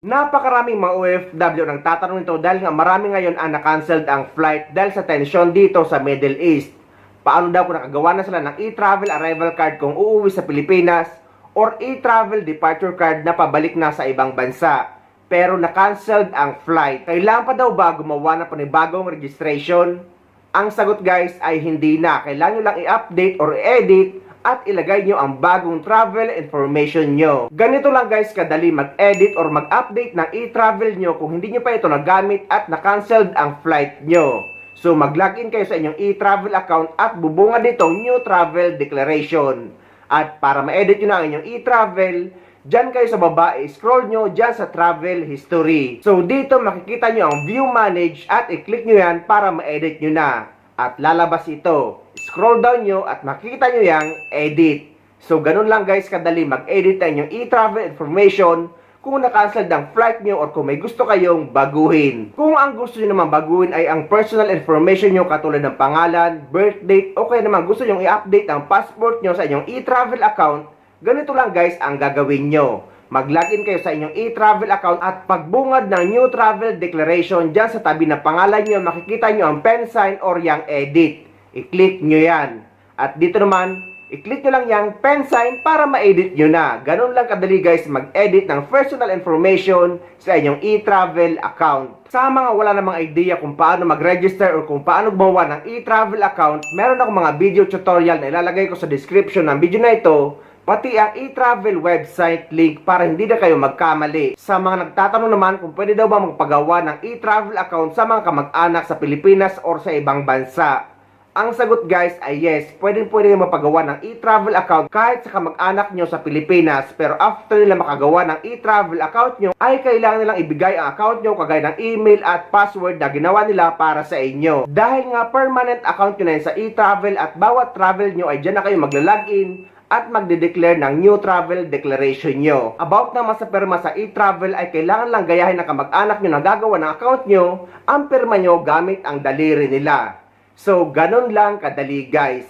Napakaraming mga OFW nang tatanong nito dahil nga marami ngayon ang na-cancelled ang flight dahil sa tensyon dito sa Middle East. Paano daw kung nakagawa na sila ng e-travel arrival card kung uuwi sa Pilipinas or e-travel departure card na pabalik na sa ibang bansa pero na-cancelled ang flight? Kailangan pa daw ba gumawa ng panibagong registration? Ang sagot guys ay hindi na. Kailangan nyo lang i-update or i-edit at ilagay nyo ang bagong travel information nyo. Ganito lang guys kadali mag-edit or mag-update ng e-travel nyo kung hindi nyo pa ito nagamit at na-cancelled ang flight nyo. So mag-login kayo sa inyong e-travel account at bubunga dito new travel declaration. At para ma-edit nyo na ang inyong e-travel, dyan kayo sa baba, scroll nyo dyan sa travel history. So dito makikita nyo ang view manage at i-click nyo yan para ma-edit nyo na. At lalabas ito. Scroll down nyo at makikita nyo yung edit. So ganun lang guys kadali mag-edit ang inyong e-travel information kung na-cancel ang flight nyo or kung may gusto kayong baguhin. Kung ang gusto nyo naman baguhin ay ang personal information nyo katulad ng pangalan, birth date, o kaya naman gusto nyo i-update ang passport nyo sa inyong e-travel account, ganito lang guys ang gagawin nyo. Mag-login kayo sa inyong e-travel account at pagbungad ng new travel declaration dyan sa tabi ng pangalan nyo, makikita nyo ang pen sign or yung edit. I-click nyo yan. At dito naman, i-click nyo lang yung pen sign para ma-edit nyo na. Ganun lang kadali guys mag-edit ng personal information sa inyong e-travel account. Sa mga wala namang idea kung paano mag-register or kung paano gumawa ng e-travel account, meron akong mga video tutorial na ilalagay ko sa description ng video na ito, pati ang e-travel website link para hindi na kayo magkamali. Sa mga nagtatanong naman kung pwede daw ba magpagawa ng e-travel account sa mga kamag-anak sa Pilipinas or sa ibang bansa, ang sagot guys ay yes, pwede mapagawa ng e-travel account kahit sa kamag-anak nyo sa Pilipinas. Pero after nila makagawa ng e-travel account nyo, ay kailangan nilang ibigay ang account nyo kagaya ng email at password na ginawa nila para sa inyo. Dahil nga permanent account nyo na yun sa e-travel at bawat travel nyo ay dyan na kayo magla-login at magde-declare ng new travel declaration nyo. About naman sa perma sa e-travel ay kailangan lang gayahin ng kamag-anak nyo na gagawa ng account nyo ang perma nyo gamit ang daliri nila. So, ganun lang kadali guys.